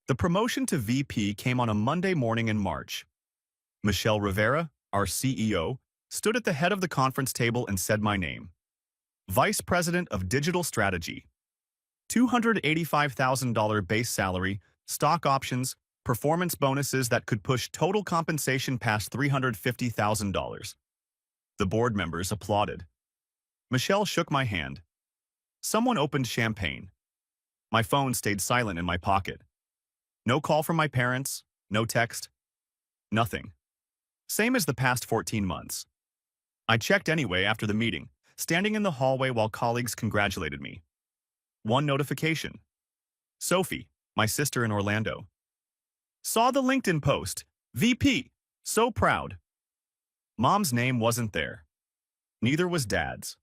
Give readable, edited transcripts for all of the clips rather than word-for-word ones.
The promotion to VP came on a Monday morning in March. Michelle Rivera, our CEO, stood at the head of the conference table and said my name. Vice President of Digital Strategy. $285,000 base salary, stock options, performance bonuses that could push total compensation past $350,000. The board members applauded. Michelle shook my hand. Someone opened champagne. My phone stayed silent in my pocket. No call from my parents, no text, nothing. Same as the past 14 months. I checked anyway after the meeting, standing in the hallway while colleagues congratulated me. One notification. Sophie, my sister in Orlando. Saw the LinkedIn post. VP. So proud. Mom's name wasn't there. Neither was Dad's.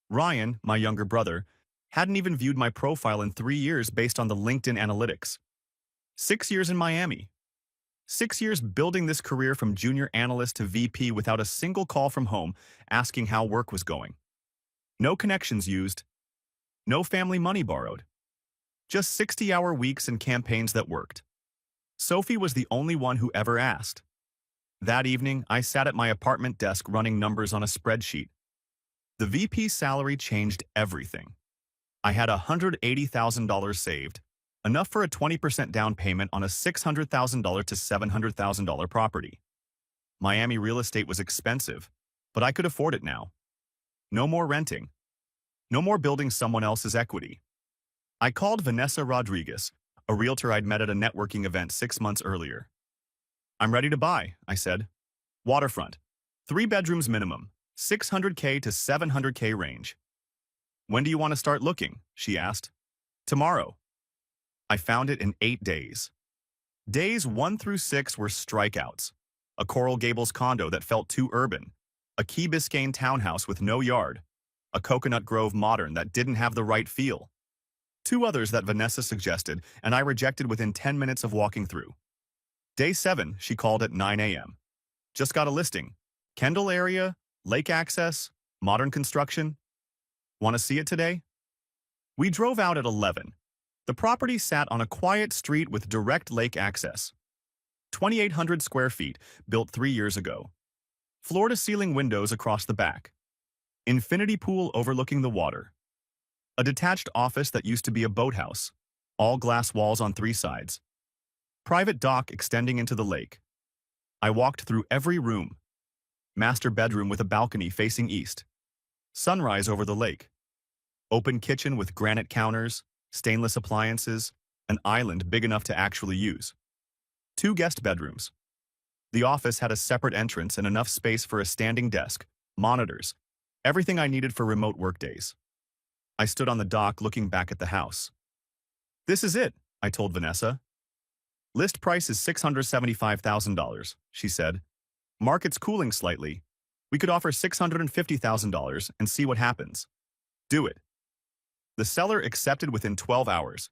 Ryan, my younger brother, hadn't even viewed my profile in 3 years based on the LinkedIn analytics. 6 years in Miami. 6 years building this career from junior analyst to VP without a single call from home asking how work was going. No connections used. No family money borrowed. Just 60-hour weeks and campaigns that worked. Sophie was the only one who ever asked. That evening, I sat at my apartment desk running numbers on a spreadsheet. The VP salary changed everything. I had $180,000 saved, enough for a 20% down payment on a $600,000 to $700,000 property. Miami real estate was expensive, but I could afford it now. No more renting. No more building someone else's equity. I called Vanessa Rodriguez, a realtor I'd met at a networking event 6 months earlier. I'm ready to buy, I said. Waterfront. 3 bedrooms minimum, $600K to $700K range. When do you want to start looking? She asked. Tomorrow. I found it in 8 days. Days 1 through 6 were strikeouts. A Coral Gables condo that felt too urban. A Key Biscayne townhouse with no yard. A Coconut Grove modern that didn't have the right feel. 2 others that Vanessa suggested, and I rejected within 10 minutes of walking through. Day 7, she called at 9 a.m. Just got a listing. Kendall area, lake access, modern construction. Want to see it today? We drove out at 11. The property sat on a quiet street with direct lake access. 2,800 square feet, built 3 years ago. Floor-to-ceiling windows across the back. Infinity pool overlooking the water. A detached office that used to be a boathouse. All glass walls on 3 sides. Private dock extending into the lake. I walked through every room. Master bedroom with a balcony facing east. Sunrise over the lake. Open kitchen with granite counters, stainless appliances, an island big enough to actually use. 2 guest bedrooms. The office had a separate entrance and enough space for a standing desk, monitors, everything I needed for remote workdays. I stood on the dock looking back at the house. This is it, I told Vanessa. List price is $675,000, she said. Market's cooling slightly. We could offer $650,000 and see what happens. Do it. The seller accepted within 12 hours.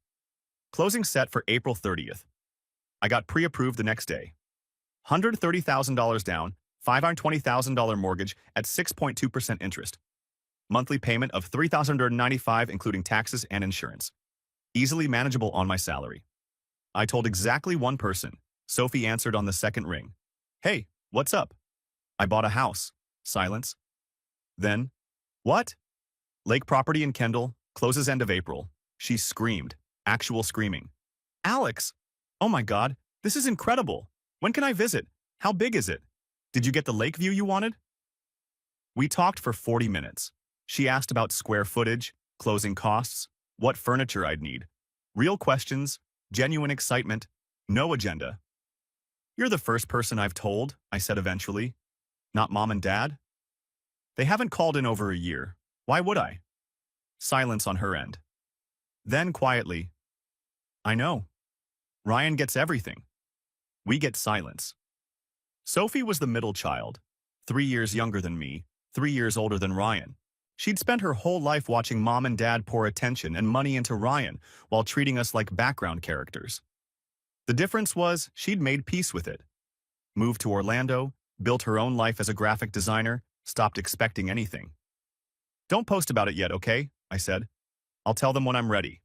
Closing set for April 30th. I got pre-approved the next day. $130,000 down, $520,000 mortgage at 6.2% interest. Monthly payment of $3,095 including taxes and insurance. Easily manageable on my salary. I told exactly one person. Sophie answered on the second ring. Hey, what's up? I bought a house. Silence. Then, what? Lake property in Kendall, closes end of April. She screamed, actual screaming. Alex! Oh my God, this is incredible. When can I visit? How big is it? Did you get the lake view you wanted? We talked for 40 minutes. She asked about square footage, closing costs, what furniture I'd need. Real questions, genuine excitement, no agenda. You're the first person I've told, I said eventually. Not mom and dad? They haven't called in over a year. Why would I? Silence on her end. Then quietly, I know. Ryan gets everything. We get silence. Sophie was the middle child, 3 years younger than me, 3 years older than Ryan. She'd spent her whole life watching mom and dad pour attention and money into Ryan while treating us like background characters. The difference was she'd made peace with it. Moved to Orlando, built her own life as a graphic designer, stopped expecting anything. Don't post about it yet, okay? I said. I'll tell them when I'm ready.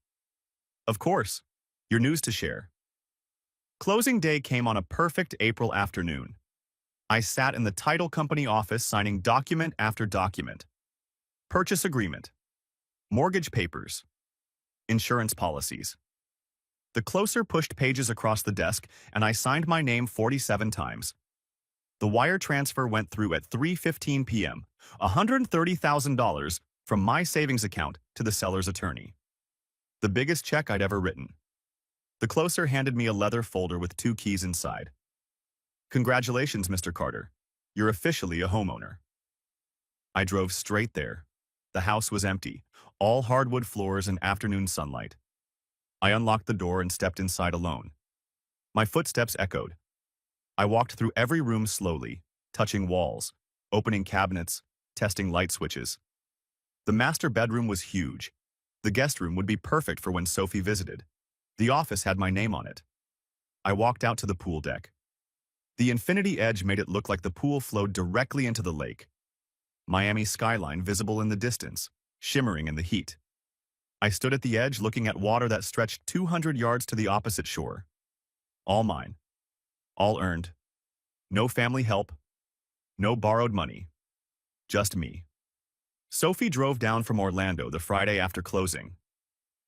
Of course. Your news to share. Closing day came on a perfect April afternoon. I sat in the title company office signing document after document. Purchase agreement, mortgage papers, insurance policies. The closer pushed pages across the desk, and I signed my name 47 times. The wire transfer went through at 3:15 p.m., $130,000 from my savings account to the seller's attorney. The biggest check I'd ever written. The closer handed me a leather folder with 2 keys inside. Congratulations, Mr. Carter. You're officially a homeowner. I drove straight there. The house was empty, all hardwood floors and afternoon sunlight. I unlocked the door and stepped inside alone. My footsteps echoed. I walked through every room slowly, touching walls, opening cabinets, testing light switches. The master bedroom was huge. The guest room would be perfect for when Sophie visited. The office had my name on it. I walked out to the pool deck. The infinity edge made it look like the pool flowed directly into the lake. Miami skyline visible in the distance, shimmering in the heat. I stood at the edge looking at water that stretched 200 yards to the opposite shore. All mine. All earned. No family help. No borrowed money. Just me. Sophie drove down from Orlando the Friday after closing.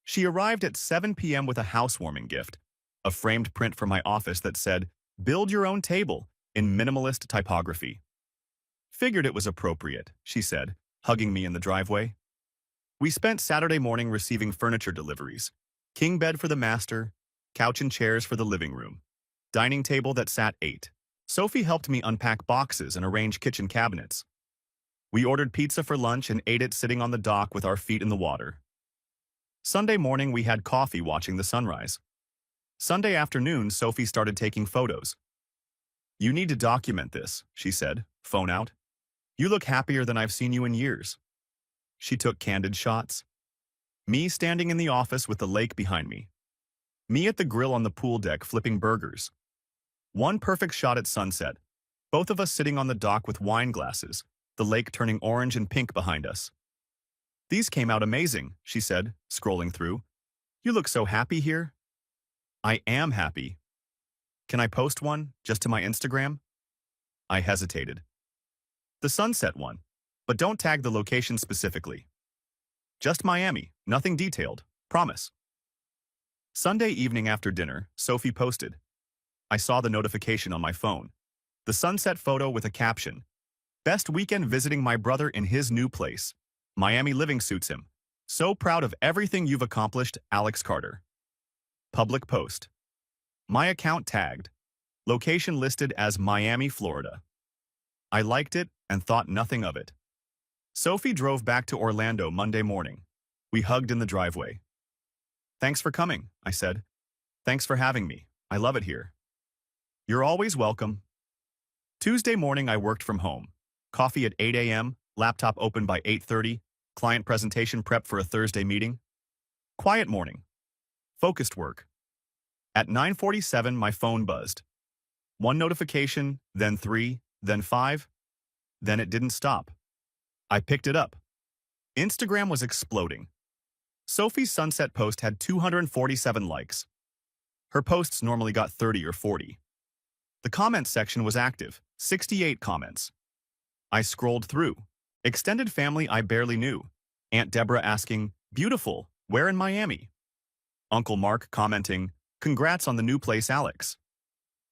She arrived at 7 p.m. with a housewarming gift, a framed print from my office that said, "Build your own table," in minimalist typography. Figured it was appropriate, she said, hugging me in the driveway. We spent Saturday morning receiving furniture deliveries. King bed for the master, couch and chairs for the living room, dining table that sat 8. Sophie helped me unpack boxes and arrange kitchen cabinets. We ordered pizza for lunch and ate it sitting on the dock with our feet in the water. Sunday morning we had coffee watching the sunrise. Sunday afternoon, Sophie started taking photos. "You need to document this," she said, phone out. "You look happier than I've seen you in years." She took candid shots. Me standing in the office with the lake behind me. Me at the grill on the pool deck flipping burgers. One perfect shot at sunset. Both of us sitting on the dock with wine glasses, the lake turning orange and pink behind us. "These came out amazing," she said, scrolling through. "You look so happy here." I am happy. "Can I post one, just to my Instagram?" I hesitated. "The sunset one, but don't tag the location specifically. Just Miami, nothing detailed, promise." Sunday evening after dinner, Sophie posted. I saw the notification on my phone. The sunset photo with a caption, "Best weekend visiting my brother in his new place. Miami living suits him. So proud of everything you've accomplished, Alex Carter." Public post. My account tagged. Location listed as Miami, Florida. I liked it and thought nothing of it. Sophie drove back to Orlando Monday morning. We hugged in the driveway. "Thanks for coming," I said. "Thanks for having me. I love it here." "You're always welcome." Tuesday morning I worked from home. Coffee at 8 a.m., laptop open by 8:30, client presentation prep for a Thursday meeting. Quiet morning. Focused work. At 9:47 my phone buzzed. 1 notification, then 3, then 5. Then it didn't stop. I picked it up. Instagram was exploding. Sophie's sunset post had 247 likes. Her posts normally got 30 or 40. The comments section was active, 68 comments. I scrolled through. Extended family I barely knew. Aunt Deborah asking, "Beautiful, where in Miami?" Uncle Mark commenting, "Congrats on the new place, Alex."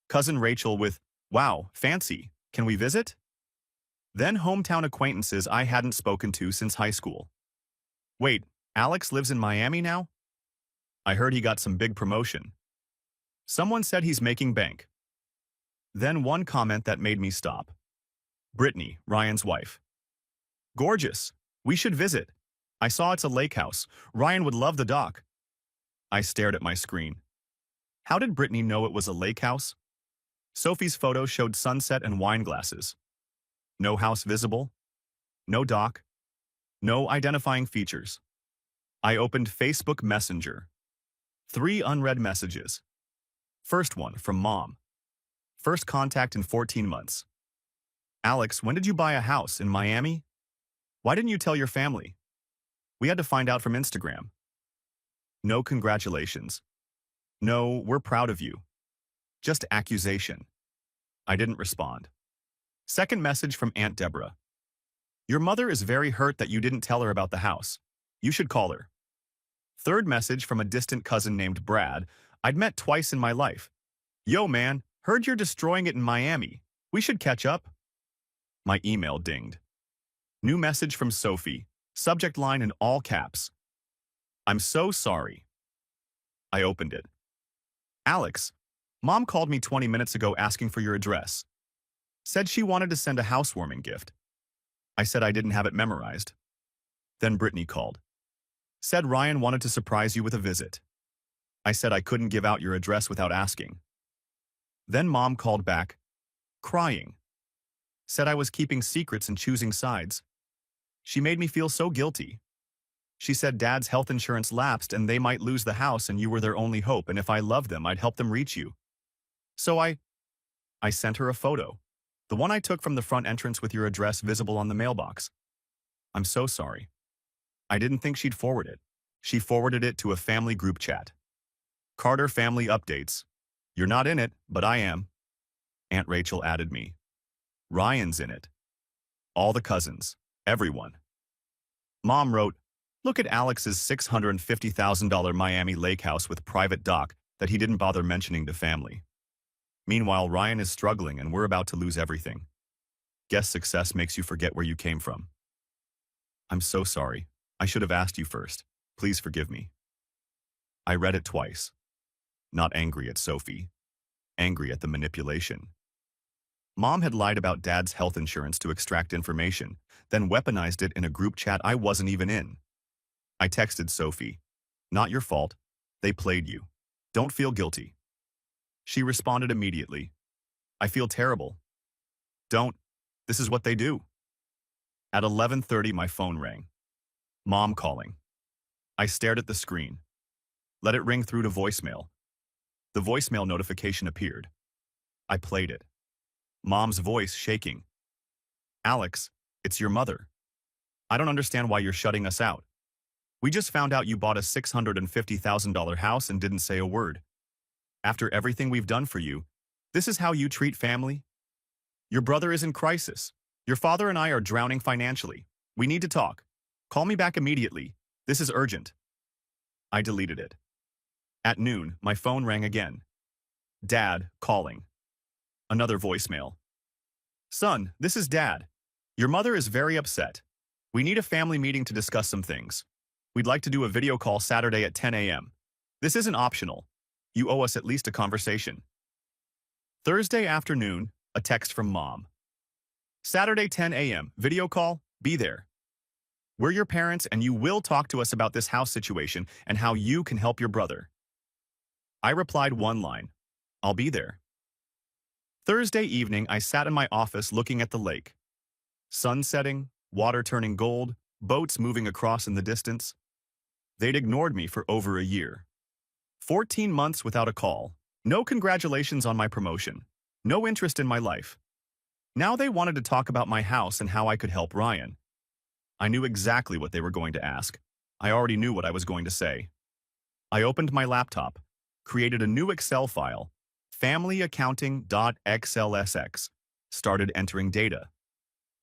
Cousin Rachel with, "Wow, fancy, can we visit?" Then hometown acquaintances I hadn't spoken to since high school. "Wait, Alex lives in Miami now? I heard he got some big promotion." Someone said he's making bank. Then one comment that made me stop. Brittany, Ryan's wife. "Gorgeous. We should visit. I saw it's a lake house. Ryan would love the dock." I stared at my screen. How did Brittany know it was a lake house? Sophie's photo showed sunset and wine glasses. No house visible. No dock. No identifying features. I opened Facebook Messenger. 3 unread messages. First one from Mom. First contact in 14 months. "Alex, when did you buy a house in Miami? Why didn't you tell your family? We had to find out from Instagram." No congratulations. No, we're proud of you. Just accusation. I didn't respond. Second message from Aunt Deborah. Your mother is very hurt that you didn't tell her about the house. You should call her. Third message from a distant cousin named Brad, I'd met twice in my life. Yo man, heard you're destroying it in Miami. We should catch up. My email dinged. New message from Sophie, subject line in all caps. I'm so sorry. I opened it. Alex, Mom called me 20 minutes ago asking for your address. Said she wanted to send a housewarming gift. I said I didn't have it memorized. Then Brittany called. Said Ryan wanted to surprise you with a visit. I said I couldn't give out your address without asking. Then Mom called back, crying. Said I was keeping secrets and choosing sides. She made me feel so guilty. She said Dad's health insurance lapsed and they might lose the house and you were their only hope, and if I loved them, I'd help them reach you. So I sent her a photo. The one I took from the front entrance with your address visible on the mailbox. I'm so sorry. I didn't think she'd forward it. She forwarded it to a family group chat. Carter family updates. You're not in it, but I am. Aunt Rachel added me. Ryan's in it. All the cousins. Everyone. Mom wrote, look at Alex's $650,000 Miami lake house with private dock that he didn't bother mentioning to family. Meanwhile, Ryan is struggling and we're about to lose everything. Guess success makes you forget where you came from. I'm so sorry. I should have asked you first. Please forgive me. I read it twice. Not angry at Sophie. Angry at the manipulation. Mom had lied about Dad's health insurance to extract information, then weaponized it in a group chat I wasn't even in. I texted Sophie. Not your fault. They played you. Don't feel guilty. She responded immediately. I feel terrible. Don't. This is what they do. At 11:30, my phone rang. Mom calling. I stared at the screen. Let it ring through to voicemail. The voicemail notification appeared. I played it. Mom's voice shaking. Alex, it's your mother. I don't understand why you're shutting us out. We just found out you bought a $650,000 house and didn't say a word. After everything we've done for you, this is how you treat family? Your brother is in crisis. Your father and I are drowning financially. We need to talk. Call me back immediately. This is urgent. I deleted it. At noon, my phone rang again. Dad, calling. Another voicemail. Son, this is Dad. Your mother is very upset. We need a family meeting to discuss some things. We'd like to do a video call Saturday at 10 a.m. This isn't optional. You owe us at least a conversation. Thursday afternoon, a text from Mom. Saturday 10 a.m., video call, be there. We're your parents and you will talk to us about this house situation and how you can help your brother. I replied one line, I'll be there. Thursday evening, I sat in my office looking at the lake. Sun setting, water turning gold, boats moving across in the distance. They'd ignored me for over a year. 14 months without a call. No congratulations on my promotion. No interest in my life. Now they wanted to talk about my house and how I could help Ryan. I knew exactly what they were going to ask. I already knew what I was going to say. I opened my laptop, created a new Excel file, familyaccounting.xlsx, started entering data.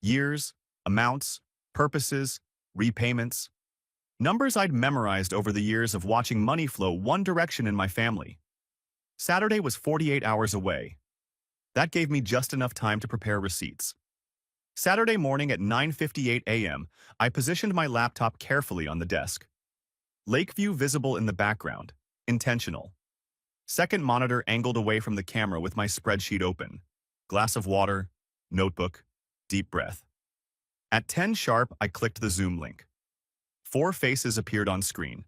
Years, amounts, purposes, repayments. Numbers I'd memorized over the years of watching money flow one direction in my family. Saturday was 48 hours away. That gave me just enough time to prepare receipts. Saturday morning at 9:58 a.m., I positioned my laptop carefully on the desk. Lakeview visible in the background. Intentional. Second monitor angled away from the camera with my spreadsheet open. Glass of water, notebook, deep breath. At 10 sharp, I clicked the Zoom link. 4 faces appeared on screen.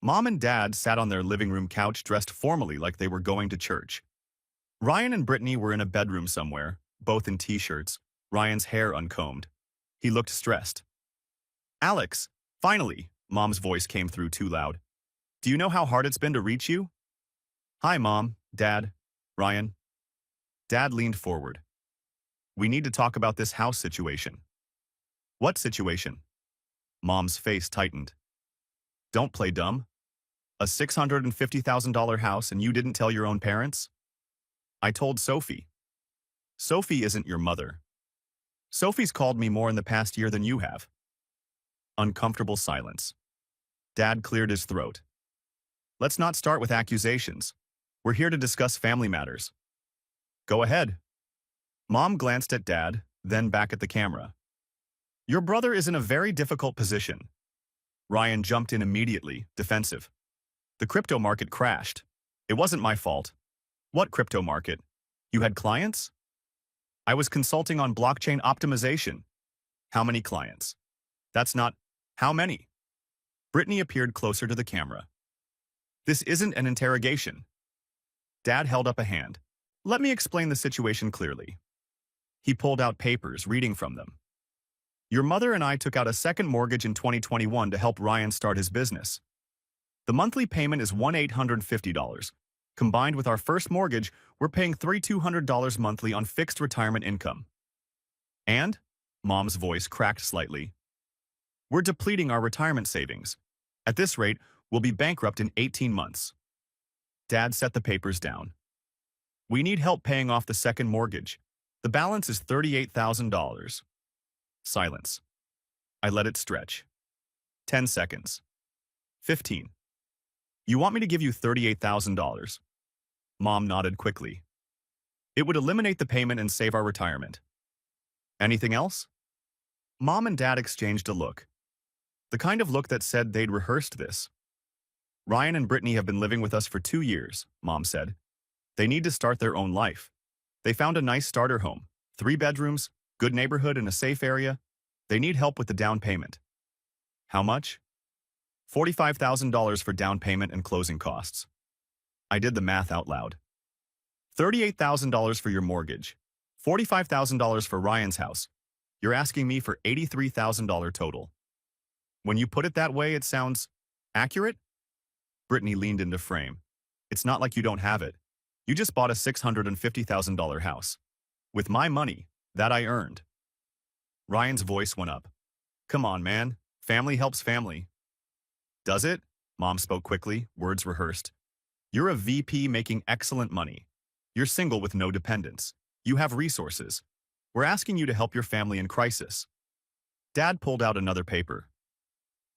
Mom and Dad sat on their living room couch dressed formally like they were going to church. Ryan and Brittany were in a bedroom somewhere, both in t-shirts, Ryan's hair uncombed. He looked stressed. Alex, finally, Mom's voice came through too loud. Do you know how hard it's been to reach you? Hi, Mom, Dad, Ryan. Dad leaned forward. We need to talk about this house situation. What situation? Mom's face tightened. Don't play dumb. A $650,000 house and you didn't tell your own parents? I told Sophie. Sophie isn't your mother. Sophie's called me more in the past year than you have. Uncomfortable silence. Dad cleared his throat. Let's not start with accusations. We're here to discuss family matters. Go ahead. Mom glanced at Dad, then back at the camera. Your brother is in a very difficult position. Ryan jumped in immediately, defensive. The crypto market crashed. It wasn't my fault. What crypto market? You had clients? I was consulting on blockchain optimization. How many clients? That's not how many. Brittany appeared closer to the camera. This isn't an interrogation. Dad held up a hand. Let me explain the situation clearly. He pulled out papers, reading from them. Your mother and I took out a second mortgage in 2021 to help Ryan start his business. The monthly payment is $1,850. Combined with our first mortgage, we're paying $3,200 monthly on fixed retirement income. And? Mom's voice cracked slightly. We're depleting our retirement savings. At this rate, we'll be bankrupt in 18 months. Dad set the papers down. We need help paying off the second mortgage. The balance is $38,000. Silence. I let it stretch. 10 seconds. 15. You want me to give you $38,000? Mom nodded quickly. It would eliminate the payment and save our retirement. Anything else? Mom and Dad exchanged a look. The kind of look that said they'd rehearsed this. Ryan and Brittany have been living with us for 2 years, Mom said. They need to start their own life. They found a nice starter home, 3 bedrooms, good neighborhood and a safe area. They need help with the down payment. How much? $45,000 for down payment and closing costs. I did the math out loud. $38,000 for your mortgage. $45,000 for Ryan's house. You're asking me for $83,000 total. When you put it that way, it sounds accurate? Brittany leaned into frame. It's not like you don't have it. You just bought a $650,000 house. With my money, that I earned. Ryan's voice went up. Come on, man. Family helps family. Does it? Mom spoke quickly, words rehearsed. You're a VP making excellent money. You're single with no dependents. You have resources. We're asking you to help your family in crisis. Dad pulled out another paper.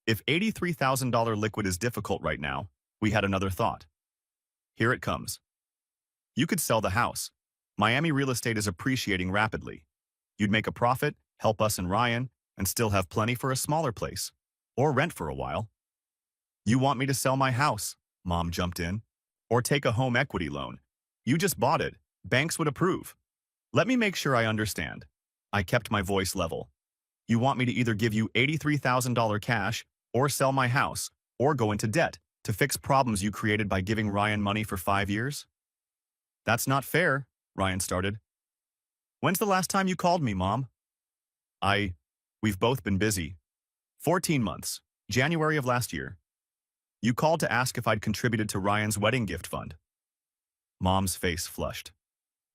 If $83,000 liquid is difficult right now, we had another thought. Here it comes. You could sell the house. Miami real estate is appreciating rapidly. You'd make a profit, help us and Ryan, and still have plenty for a smaller place. Or rent for a while. You want me to sell my house? Mom jumped in. Or take a home equity loan. You just bought it. Banks would approve. Let me make sure I understand. I kept my voice level. You want me to either give you $83,000 cash, or sell my house, or go into debt to fix problems you created by giving Ryan money for 5 years? That's not fair, Ryan started. When's the last time you called me, Mom? We've both been busy. 14 months, January of last year. You called to ask if I'd contributed to Ryan's wedding gift fund. Mom's face flushed.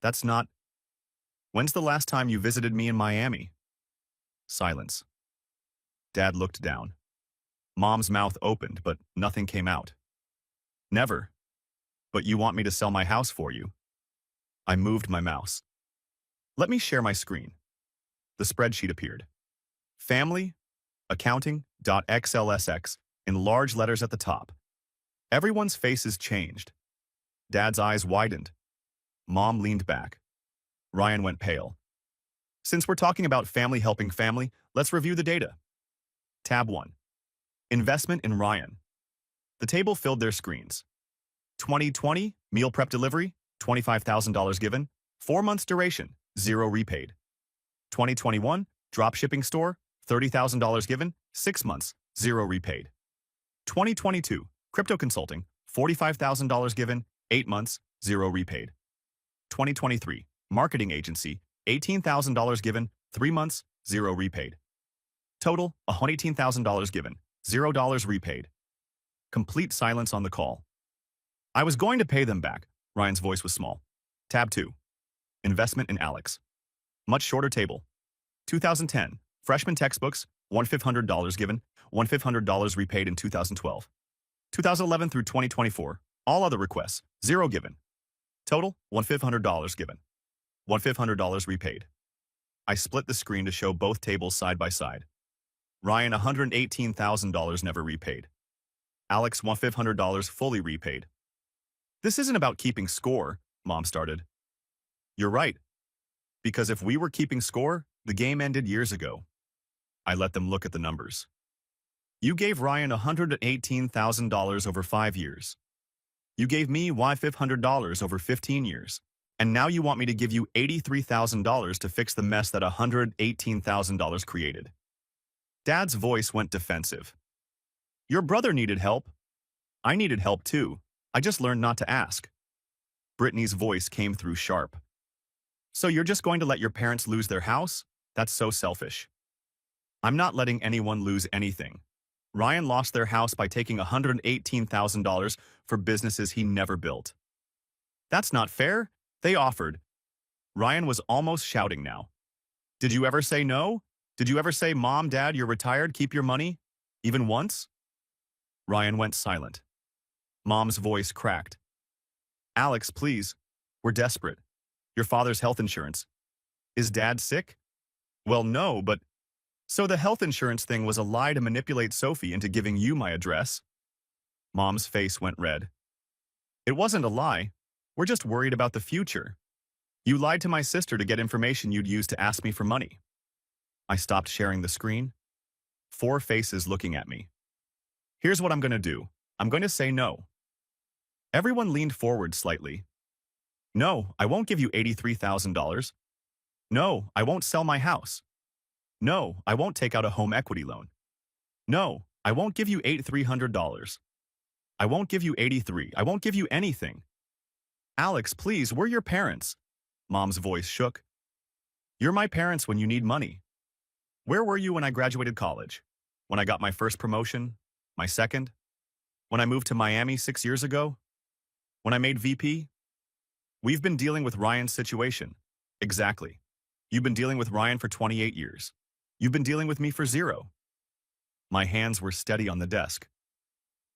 That's not... When's the last time you visited me in Miami? Silence. Dad looked down. Mom's mouth opened, but nothing came out. Never. But you want me to sell my house for you? I moved my mouse. Let me share my screen. The spreadsheet appeared. Family, accounting.xlsx in large letters at the top. Everyone's faces changed. Dad's eyes widened. Mom leaned back. Ryan went pale. Since we're talking about family helping family, let's review the data. Tab 1. Investment in Ryan. The table filled their screens. 2020, meal prep delivery, $25,000 given, 4 months duration, 0 repaid. 2021, drop shipping store, $30,000 given, 6 months, 0 repaid. 2022, crypto consulting, $45,000 given, 8 months, 0 repaid. 2023, marketing agency, $18,000 given, 3 months, 0 repaid. Total, $118,000 given, $0 repaid. Complete silence on the call. I was going to pay them back. Ryan's voice was small. Tab 2. Investment in Alex. Much shorter table. 2010. Freshman textbooks, $1,500 given, $1,500 repaid in 2012. 2011 through 2024. All other requests, 0 given. Total, $1,500 given. $1,500 repaid. I split the screen to show both tables side by side. Ryan, $118,000 never repaid. Alex, $1,500 fully repaid. This isn't about keeping score, Mom started. You're right. Because if we were keeping score, the game ended years ago. I let them look at the numbers. You gave Ryan $118,000 over 5 years. You gave me $500 over 15 years. And now you want me to give you $83,000 to fix the mess that $118,000 created. Dad's voice went defensive. Your brother needed help. I needed help too. I just learned not to ask. Brittany's voice came through sharp. So you're just going to let your parents lose their house? That's so selfish. I'm not letting anyone lose anything. Ryan lost their house by taking $118,000 for businesses he never built. That's not fair. They offered. Ryan was almost shouting now. Did you ever say no? Did you ever say, Mom, Dad, you're retired, keep your money? Even once? Ryan went silent. Mom's voice cracked. Alex, please. We're desperate. Your father's health insurance. Is Dad sick? Well, no, but... So the health insurance thing was a lie to manipulate Sophie into giving you my address? Mom's face went red. It wasn't a lie. We're just worried about the future. You lied to my sister to get information you'd use to ask me for money. I stopped sharing the screen. 4 faces looking at me. Here's what I'm going to do. I'm going to say no. Everyone leaned forward slightly. No, I won't give you $83,000. No, I won't sell my house. No, I won't take out a home equity loan. No, I won't give you $8,300. I won't give you 83. I won't give you anything. Alex, please, we're your parents. Mom's voice shook. You're my parents when you need money. Where were you when I graduated college? When I got my first promotion? My second? When I moved to Miami 6 years ago? When I made VP? We've been dealing with Ryan's situation. Exactly. You've been dealing with Ryan for 28 years. You've been dealing with me for 0. My hands were steady on the desk.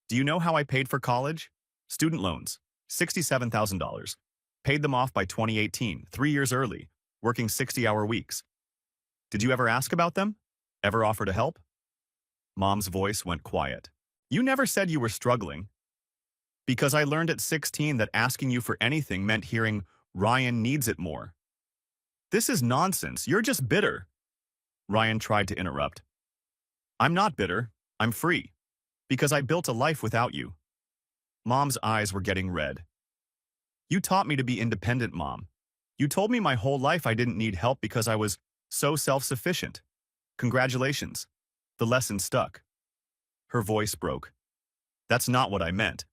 Do you know how I paid for college? Student loans, $67,000. Paid them off by 2018, 3 years early, working 60-hour weeks. Did you ever ask about them? Ever offer to help? Mom's voice went quiet. You never said you were struggling. Because I learned at 16 that asking you for anything meant hearing, Ryan needs it more. This is nonsense. You're just bitter. Ryan tried to interrupt. I'm not bitter. I'm free. Because I built a life without you. Mom's eyes were getting red. You taught me to be independent, Mom. You told me my whole life I didn't need help because I was so self-sufficient. Congratulations. The lesson stuck. Her voice broke. That's not what I meant.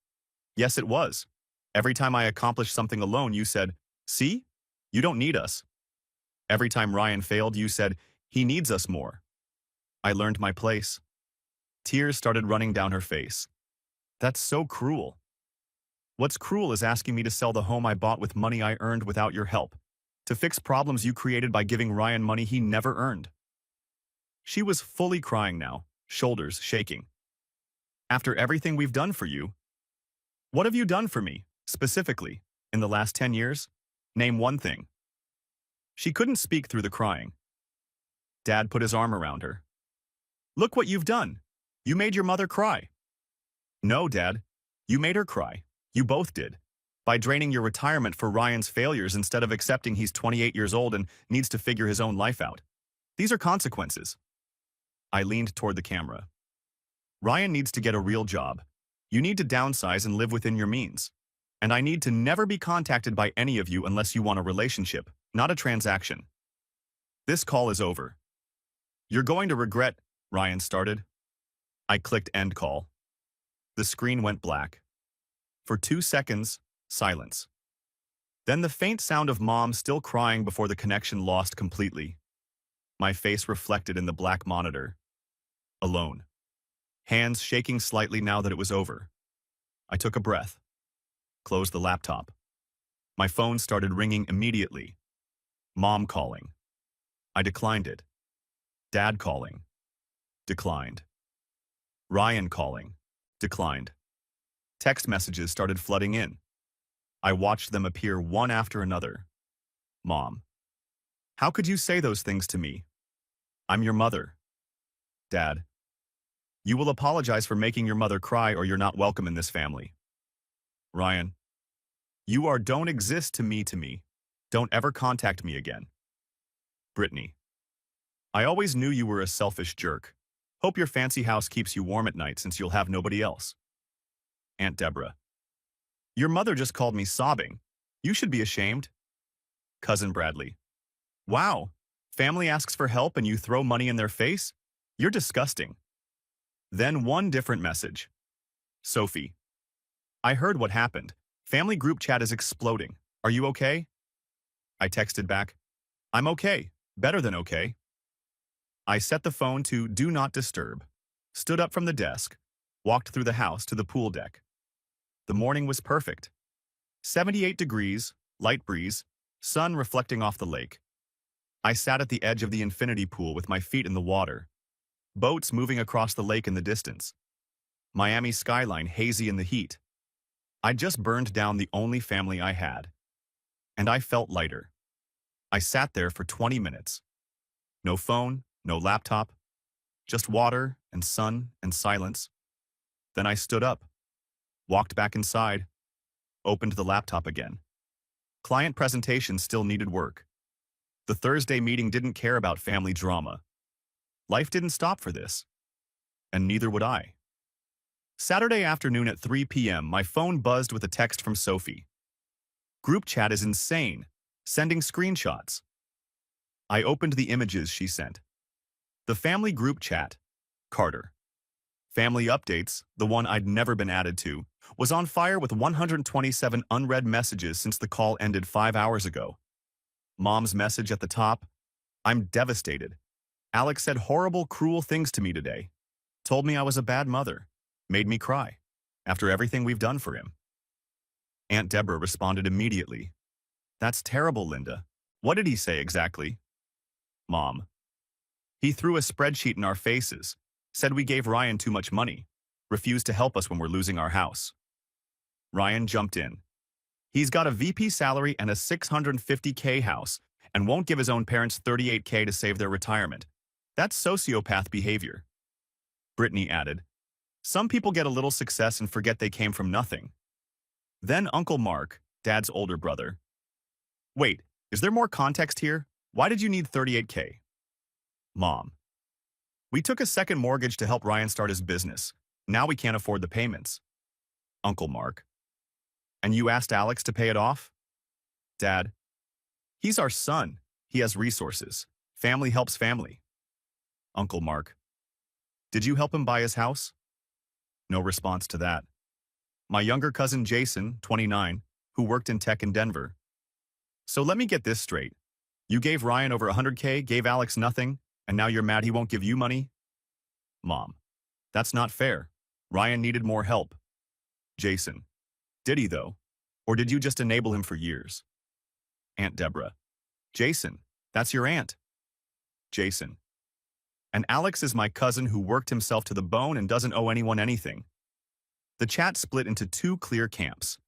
Yes, it was. Every time I accomplished something alone, you said, see? You don't need us. Every time Ryan failed, you said, he needs us more. I learned my place. Tears started running down her face. That's so cruel. What's cruel is asking me to sell the home I bought with money I earned without your help, to fix problems you created by giving Ryan money he never earned. She was fully crying now, shoulders shaking. After everything we've done for you, what have you done for me, specifically, in the last 10 years? Name one thing. She couldn't speak through the crying. Dad put his arm around her. Look what you've done. You made your mother cry. No, Dad. You made her cry. You both did. By draining your retirement for Ryan's failures instead of accepting he's 28 years old and needs to figure his own life out. These are consequences. I leaned toward the camera. Ryan needs to get a real job. You need to downsize and live within your means. And I need to never be contacted by any of you unless you want a relationship, not a transaction. This call is over. You're going to regret, Ryan started. I clicked end call. The screen went black. For 2 seconds, silence. Then the faint sound of Mom still crying before the connection lost completely. My face reflected in the black monitor. Alone. Hands shaking slightly now that it was over. I took a breath. Closed the laptop. My phone started ringing immediately. Mom calling. I declined it. Dad calling. Declined. Ryan calling. Declined. Text messages started flooding in. I watched them appear one after another. Mom. How could you say those things to me? I'm your mother. Dad. You will apologize for making your mother cry or you're not welcome in this family. Ryan. You are don't exist to me. Don't ever contact me again. Brittany. I always knew you were a selfish jerk. Hope your fancy house keeps you warm at night since you'll have nobody else. Aunt Deborah. Your mother just called me sobbing. You should be ashamed. Cousin Bradley. Wow. Family asks for help and you throw money in their face? You're disgusting. Then one different message. Sophie. I heard what happened. Family group chat is exploding. Are you okay? I texted back. I'm okay. Better than okay. I set the phone to do not disturb, stood up from the desk, walked through the house to the pool deck. The morning was perfect. 78 degrees, light breeze, sun reflecting off the lake. I sat at the edge of the infinity pool with my feet in the water. Boats moving across the lake in the distance. Miami skyline hazy in the heat. I just burned down the only family I had. And I felt lighter. I sat there for 20 minutes. No phone, no laptop, just water and sun and silence. Then I stood up, walked back inside, opened the laptop again. Client presentation still needed work. The Thursday meeting didn't care about family drama. Life didn't stop for this. And neither would I. Saturday afternoon at 3 p.m., my phone buzzed with a text from Sophie. Group chat is insane. Sending screenshots. I opened the images she sent. The family group chat, Carter. Family updates, the one I'd never been added to, was on fire with 127 unread messages since the call ended 5 hours ago. Mom's message at the top, I'm devastated. Alex said horrible, cruel things to me today. Told me I was a bad mother. Made me cry. After everything we've done for him. Aunt Deborah responded immediately. That's terrible, Linda. What did he say exactly? Mom. He threw a spreadsheet in our faces, said we gave Ryan too much money, refused to help us when we're losing our house. Ryan jumped in. He's got a VP salary and a $650K house and won't give his own parents $38K to save their retirement. That's sociopath behavior. Brittany added, some people get a little success and forget they came from nothing. Then Uncle Mark, Dad's older brother. Wait, is there more context here? Why did you need $38K? Mom. We took a second mortgage to help Ryan start his business. Now we can't afford the payments. Uncle Mark. And you asked Alex to pay it off? Dad. He's our son. He has resources. Family helps family. Uncle Mark. Did you help him buy his house? No response to that. My younger cousin Jason, 29, who worked in tech in Denver. So let me get this straight. You gave Ryan over $100K, gave Alex nothing, and now you're mad he won't give you money? Mom. That's not fair. Ryan needed more help. Jason. Did he though? Or did you just enable him for years? Aunt Deborah. Jason, that's your aunt. Jason. And Alex is my cousin who worked himself to the bone and doesn't owe anyone anything. The chat split into two clear camps.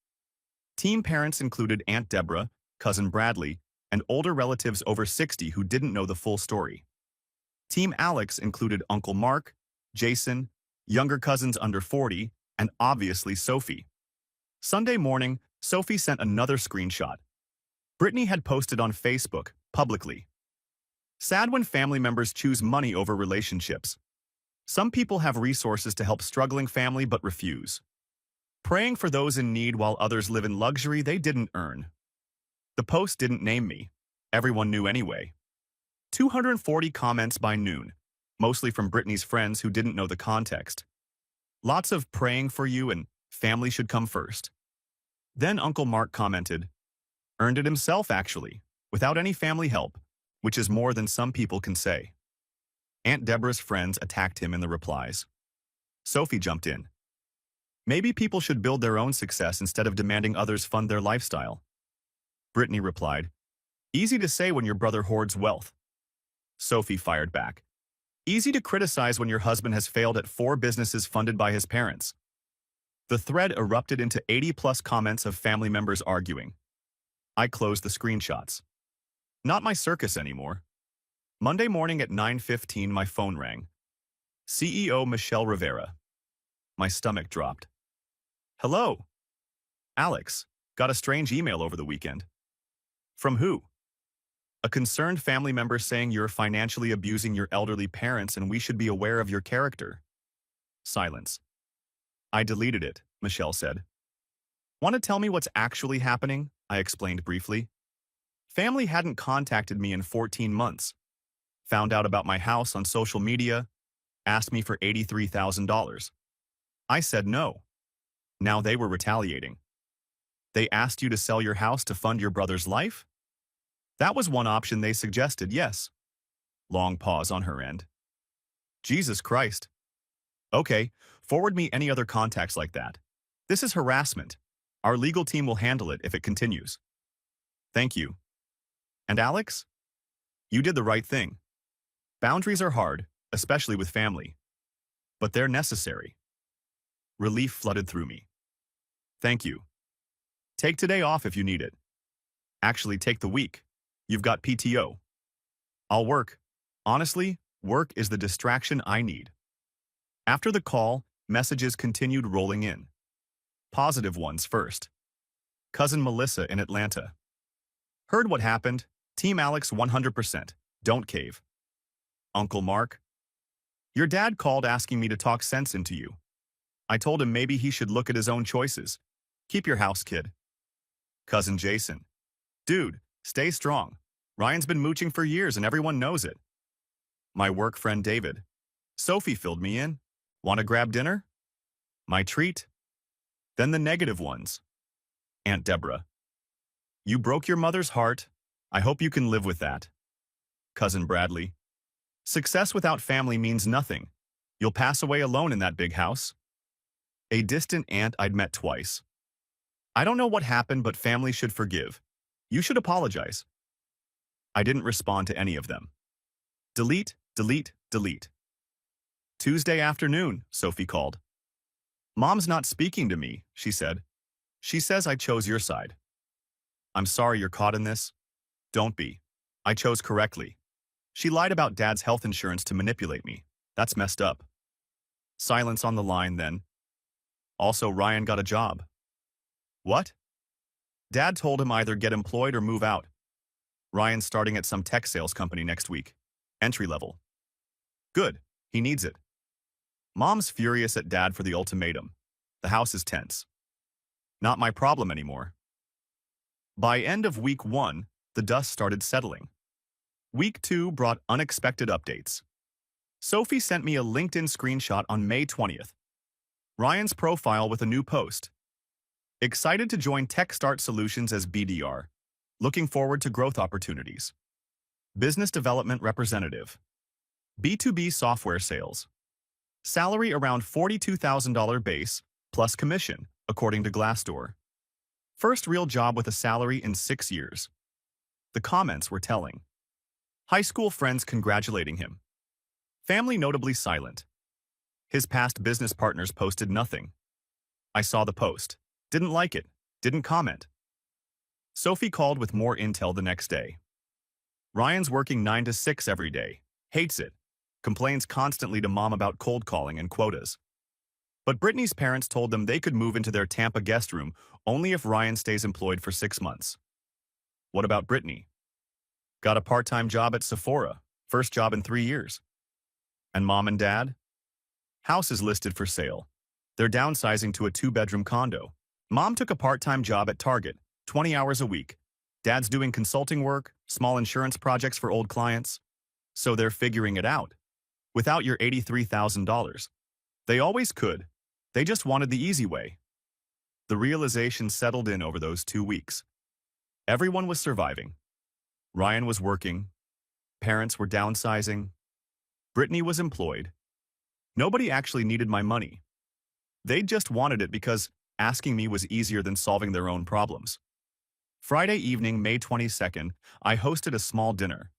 Team parents included Aunt Deborah, cousin Bradley, and older relatives over 60 who didn't know the full story. Team Alex included Uncle Mark, Jason, younger cousins under 40, and obviously Sophie. Sunday morning, Sophie sent another screenshot. Brittany had posted on Facebook, publicly. Sad when family members choose money over relationships. Some people have resources to help struggling family but refuse. Praying for those in need while others live in luxury they didn't earn. The post didn't name me. Everyone knew anyway. 240 comments by noon, mostly from Brittany's friends who didn't know the context. Lots of praying for you and family should come first. Then Uncle Mark commented, earned it himself actually, without any family help, which is more than some people can say. Aunt Deborah's friends attacked him in the replies. Sophie jumped in. Maybe people should build their own success instead of demanding others fund their lifestyle. Brittany replied, easy to say when your brother hoards wealth. Sophie fired back. Easy to criticize when your husband has failed at 4 businesses funded by his parents. The thread erupted into 80-plus comments of family members arguing. I closed the screenshots. Not my circus anymore. Monday morning at 9:15, my phone rang. CEO Michelle Rivera. My stomach dropped. Hello. Alex, got a strange email over the weekend. From who? A concerned family member saying you're financially abusing your elderly parents and we should be aware of your character. Silence. I deleted it, Michelle said. Want to tell me what's actually happening? I explained briefly. Family hadn't contacted me in 14 months. Found out about my house on social media, asked me for $83,000. I said no. Now they were retaliating. They asked you to sell your house to fund your brother's life? That was one option they suggested, yes. Long pause on her end. Jesus Christ. Okay, forward me any other contacts like that. This is harassment. Our legal team will handle it if it continues. Thank you. And Alex? You did the right thing. Boundaries are hard, especially with family. But they're necessary. Relief flooded through me. Thank you. Take today off if you need it. Actually, take the week. You've got PTO. I'll work. Honestly, work is the distraction I need. After the call, messages continued rolling in. Positive ones first. Cousin Melissa in Atlanta. Heard what happened. Team Alex 100%. Don't cave. Uncle Mark. Your dad called asking me to talk sense into you. I told him maybe he should look at his own choices. Keep your house, kid. Cousin Jason. Dude, stay strong. Ryan's been mooching for years and everyone knows it. My work friend David. Sophie filled me in. Want to grab dinner? My treat. Then the negative ones. Aunt Deborah. You broke your mother's heart. I hope you can live with that. Cousin Bradley. Success without family means nothing. You'll pass away alone in that big house. A distant aunt I'd met twice. I don't know what happened, but family should forgive. You should apologize. I didn't respond to any of them. Delete, delete, delete. Tuesday afternoon, Sophie called. Mom's not speaking to me, she said. She says I chose your side. I'm sorry you're caught in this. Don't be. I chose correctly. She lied about Dad's health insurance to manipulate me. That's messed up. Silence on the line then. Also, Ryan got a job. What? Dad told him either get employed or move out. Ryan's starting at some tech sales company next week. Entry level. Good. He needs it. Mom's furious at Dad for the ultimatum. The house is tense. Not my problem anymore. By end of week 1, the dust started settling. Week 2 brought unexpected updates. Sophie sent me a LinkedIn screenshot on May 20th. Ryan's profile with a new post. Excited to join TechStart Solutions as BDR. Looking forward to growth opportunities. Business Development Representative. B2B software sales. Salary around $42,000 base, plus commission, according to Glassdoor. First real job with a salary in 6 years. The comments were telling. High school friends congratulating him. Family notably silent. His past business partners posted nothing. I saw the post. Didn't like it. Didn't comment. Sophie called with more intel the next day. Ryan's working 9 to 6 every day. Hates it. Complains constantly to Mom about cold calling and quotas. But Brittany's parents told them they could move into their Tampa guest room only if Ryan stays employed for 6 months. What about Brittany? Got a part-time job at Sephora. First job in 3 years. And Mom and Dad? House is listed for sale. They're downsizing to a 2-bedroom condo. Mom took a part-time job at Target, 20 hours a week. Dad's doing consulting work, small insurance projects for old clients. So they're figuring it out. Without your $83,000. They always could. They just wanted the easy way. The realization settled in over those 2 weeks. Everyone was surviving. Ryan was working. Parents were downsizing. Brittany was employed. Nobody actually needed my money. They just wanted it because asking me was easier than solving their own problems. Friday evening, May 22nd, I hosted a small dinner.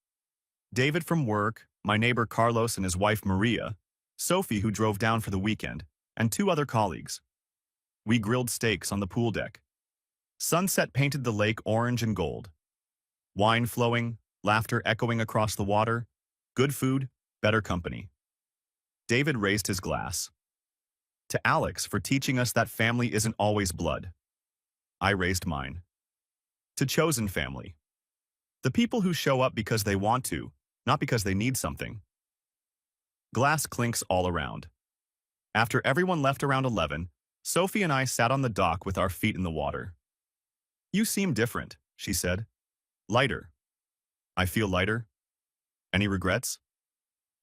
David from work, my neighbor Carlos and his wife Maria, Sophie who drove down for the weekend, and 2 other colleagues. We grilled steaks on the pool deck. Sunset painted the lake orange and gold. Wine flowing, laughter echoing across the water. Good food, better company. David raised his glass. To Alex for teaching us that family isn't always blood. I raised mine. To chosen family. The people who show up because they want to, not because they need something. Glass clinks all around. After everyone left around 11, Sophie and I sat on the dock with our feet in the water. You seem different, she said. Lighter. I feel lighter. Any regrets?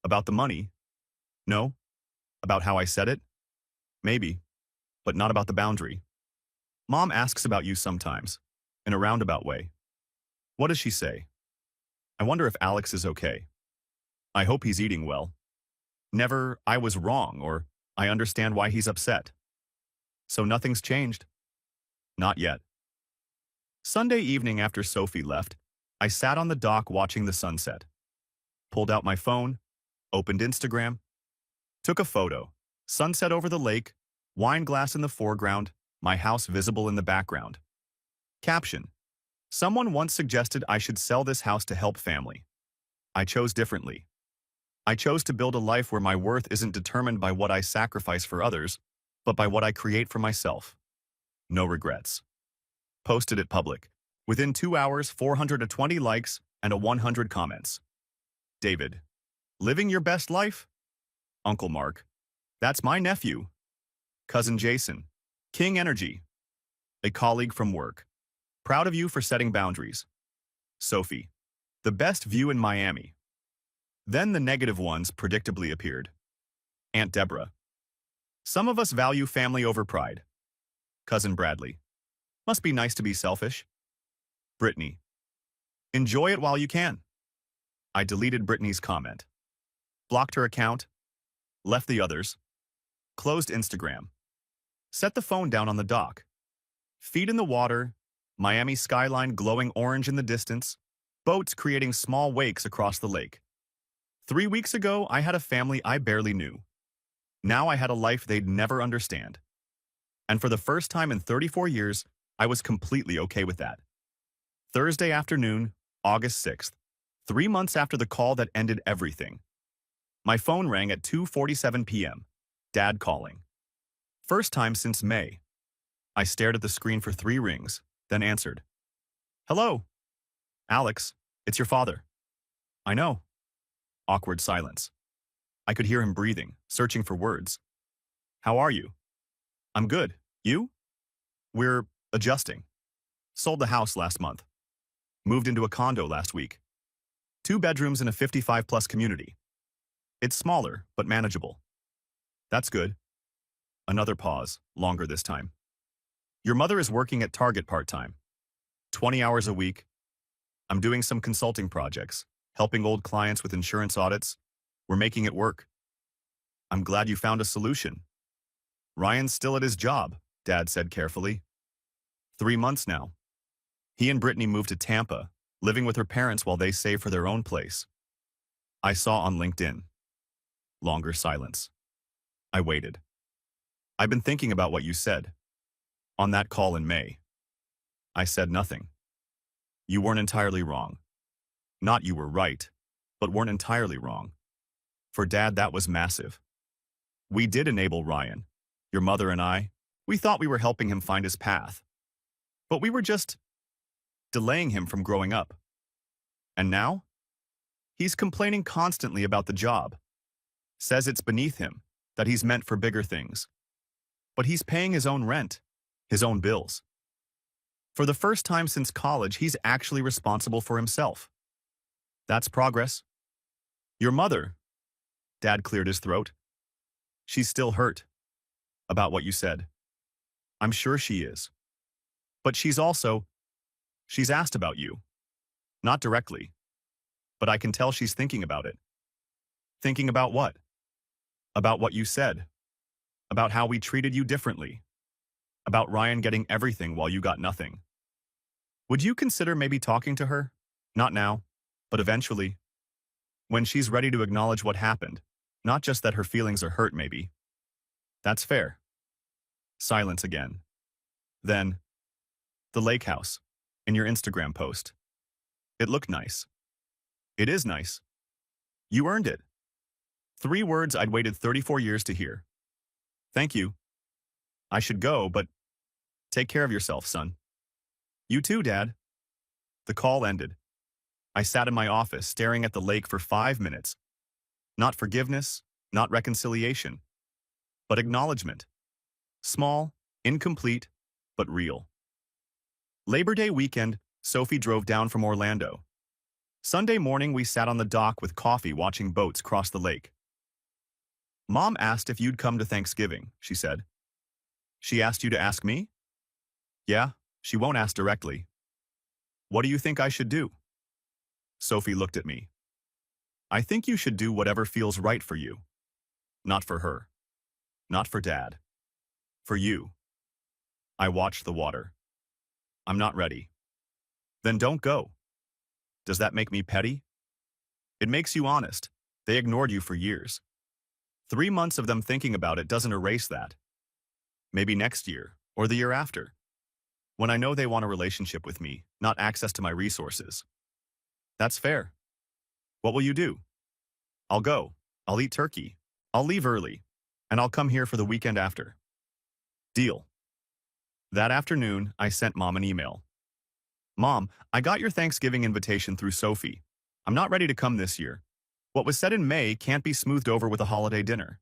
About the money? No. About how I said it? Maybe. But not about the boundary. Mom asks about you sometimes, in a roundabout way. What does she say? I wonder if Alex is okay. I hope he's eating well. Never, I was wrong, or I understand why he's upset. So nothing's changed? Not yet. Sunday evening after Sophie left, I sat on the dock watching the sunset. Pulled out my phone, opened Instagram, took a photo, sunset over the lake, wine glass in the foreground, my house visible in the background. Caption: Someone once suggested I should sell this house to help family. I chose differently. I chose to build a life where my worth isn't determined by what I sacrifice for others, but by what I create for myself. No regrets. Posted it public. Within 2 hours, 420 likes and a 100 comments. David: Living your best life? Uncle Mark: That's my nephew. Cousin Jason: King Energy. A colleague from work: Proud of you for setting boundaries. Sophie: The best view in Miami. Then the negative ones predictably appeared. Aunt Deborah: Some of us value family over pride. Cousin Bradley: Must be nice to be selfish. Brittany: Enjoy it while you can. I deleted Brittany's comment. Blocked her account. Left the others. Closed Instagram. Set the phone down on the dock. Feet in the water, Miami skyline glowing orange in the distance, boats creating small wakes across the lake. 3 weeks ago, I had a family I barely knew. Now I had a life they'd never understand. And for the first time in 34 years, I was completely okay with that. Thursday afternoon, August 6th, 3 months after the call that ended everything. My phone rang at 2:47 p.m. Dad calling. First time since May. I stared at the screen for 3 rings, then answered. Hello. Alex, it's your father. I know. Awkward silence. I could hear him breathing, searching for words. How are you? I'm good. You? We're adjusting. Sold the house last month. Moved into a condo last week. 2 bedrooms in a 55-plus community. It's smaller, but manageable. That's good. Another pause, longer this time. Your mother is working at Target part-time. 20 hours a week. I'm doing some consulting projects, helping old clients with insurance audits. We're making it work. I'm glad you found a solution. Ryan's still at his job, Dad said carefully. 3 months now. He and Brittany moved to Tampa, living with her parents while they save for their own place. I saw on LinkedIn. Longer silence. I waited. I've been thinking about what you said. On that call in May. I said nothing. You weren't entirely wrong. Not you were right, but weren't entirely wrong. For Dad, that was massive. We did enable Ryan, your mother and I. We thought we were helping him find his path. But we were just delaying him from growing up. And now? He's complaining constantly about the job. Says it's beneath him, that he's meant for bigger things. But he's paying his own rent, his own bills. For the first time since college, he's actually responsible for himself. That's progress. Your mother, Dad cleared his throat. She's still hurt about what you said. I'm sure she is. But she's asked about you. Not directly. But I can tell she's thinking about it. Thinking about what? About what you said. About how we treated you differently. About Ryan getting everything while you got nothing. Would you consider maybe talking to her? Not now, but eventually. When she's ready to acknowledge what happened, not just that her feelings are hurt maybe. That's fair. Silence again. Then, the lake house, in your Instagram post. It looked nice. It is nice. You earned it. 3 words I'd waited 34 years to hear. Thank you. I should go, but take care of yourself, son. You too, Dad. The call ended. I sat in my office staring at the lake for 5 minutes. Not forgiveness, not reconciliation, but acknowledgement. Small, incomplete, but real. Labor Day weekend, Sophie drove down from Orlando. Sunday morning, we sat on the dock with coffee watching boats cross the lake. Mom asked if you'd come to Thanksgiving, she said. She asked you to ask me? Yeah, she won't ask directly. What do you think I should do? Sophie looked at me. I think you should do whatever feels right for you. Not for her. Not for Dad. For you. I watched the water. I'm not ready. Then don't go. Does that make me petty? It makes you honest. They ignored you for years. 3 months of them thinking about it doesn't erase that. Maybe next year, or the year after. When I know they want a relationship with me, not access to my resources. That's fair. What will you do? I'll go. I'll eat turkey. I'll leave early. And I'll come here for the weekend after. Deal. That afternoon, I sent Mom an email. Mom, I got your Thanksgiving invitation through Sophie. I'm not ready to come this year. What was said in May can't be smoothed over with a holiday dinner.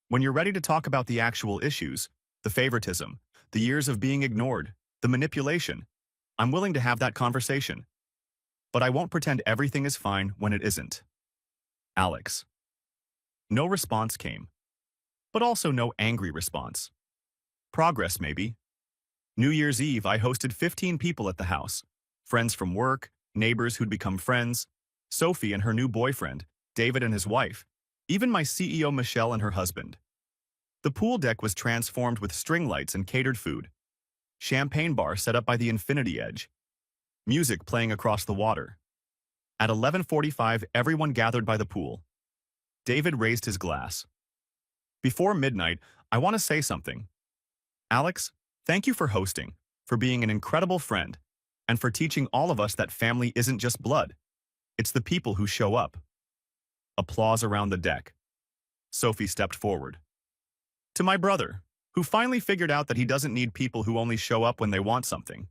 When you're ready to talk about the actual issues, the favoritism, the years of being ignored, the manipulation, I'm willing to have that conversation. But I won't pretend everything is fine when it isn't. Alex. No response came, but also no angry response. Progress, maybe. New Year's Eve, I hosted 15 people at the house. Friends from work, neighbors who'd become friends, Sophie and her new boyfriend, David and his wife, even my CEO Michelle and her husband. The pool deck was transformed with string lights and catered food. Champagne bar set up by the infinity edge. Music playing across the water. At 11:45, everyone gathered by the pool. David raised his glass. Before midnight, I want to say something. Alex, thank you for hosting, for being an incredible friend, and for teaching all of us that family isn't just blood. It's the people who show up. Applause around the deck. Sophie stepped forward. To my brother, who finally figured out that he doesn't need people who only show up when they want something.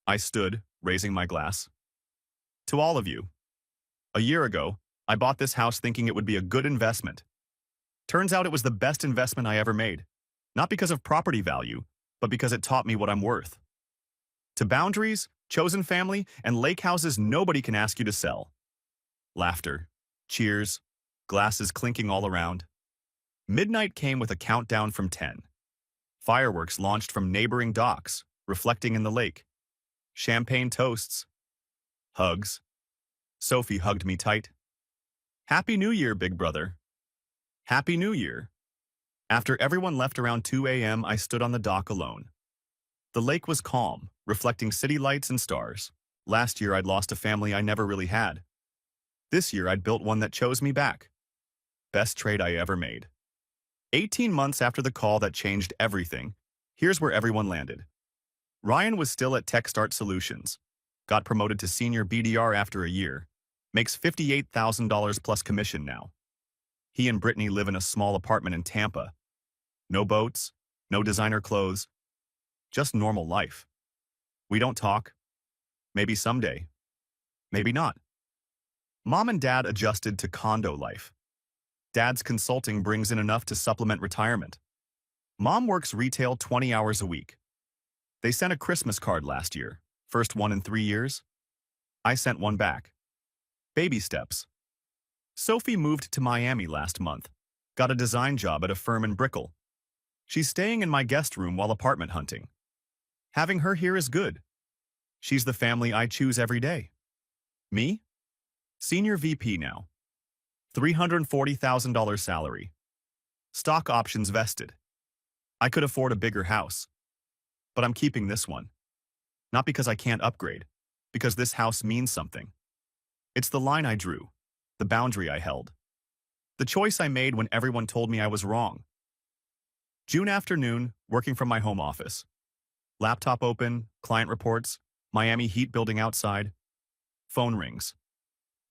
I stood, raising my glass. To all of you. A year ago, I bought this house thinking it would be a good investment. Turns out it was the best investment I ever made. Not because of property value, but because it taught me what I'm worth. To boundaries, chosen family, and lake houses nobody can ask you to sell. Laughter, cheers, glasses clinking all around. Midnight came with a countdown from 10. Fireworks launched from neighboring docks, reflecting in the lake. Champagne toasts. Hugs. Sophie hugged me tight. Happy New Year, big brother. Happy New Year. After everyone left around 2 a.m., I stood on the dock alone. The lake was calm, reflecting city lights and stars. Last year, I'd lost a family I never really had. This year, I'd built one that chose me back. Best trade I ever made. 18 months after the call that changed everything, here's where everyone landed. Ryan was still at TechStart Solutions, got promoted to senior BDR after a year, makes $58,000 plus commission now. He and Brittany live in a small apartment in Tampa. No boats, no designer clothes, just normal life. We don't talk. Maybe someday. Maybe not. Mom and Dad adjusted to condo life. Dad's consulting brings in enough to supplement retirement. Mom works retail 20 hours a week. They sent a Christmas card last year, first one in 3 years. I sent one back. Baby steps. Sophie moved to Miami last month, got a design job at a firm in Brickell. She's staying in my guest room while apartment hunting. Having her here is good. She's the family I choose every day. Me? Senior VP now. $340,000 salary. Stock options vested. I could afford a bigger house. But I'm keeping this one. Not because I can't upgrade, because this house means something. It's the line I drew, the boundary I held, the choice I made when everyone told me I was wrong. June afternoon, working from my home office. Laptop open, client reports, Miami heat building outside. Phone rings.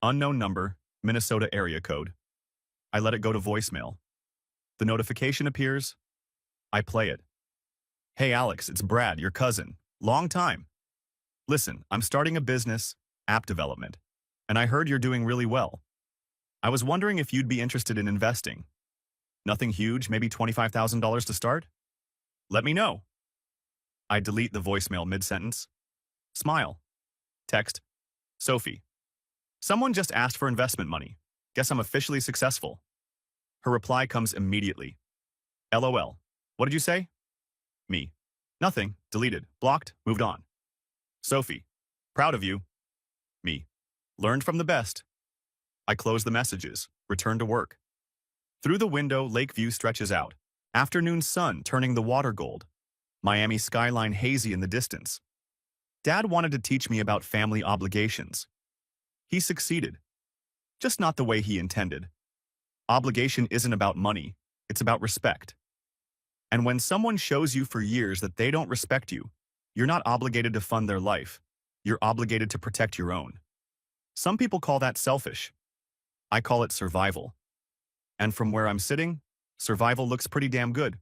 Unknown number, Minnesota area code. I let it go to voicemail. The notification appears. I play it. Hey Alex, it's Brad, your cousin. Long time. Listen, I'm starting a business, app development, and I heard you're doing really well. I was wondering if you'd be interested in investing. Nothing huge, maybe $25,000 to start? Let me know. I delete the voicemail mid-sentence. Smile. Text. Sophie. Someone just asked for investment money. Guess I'm officially successful. Her reply comes immediately. LOL. What did you say? Me. Nothing. Deleted. Blocked. Moved on. Sophie. Proud of you. Me. Learned from the best. I close the messages. Return to work. Through the window, lake view stretches out. Afternoon sun turning the water gold. Miami skyline hazy in the distance. Dad wanted to teach me about family obligations. He succeeded. Just not the way he intended. Obligation isn't about money. It's about respect. And when someone shows you for years that they don't respect you, you're not obligated to fund their life. You're obligated to protect your own. Some people call that selfish. I call it survival. And from where I'm sitting, survival looks pretty damn good.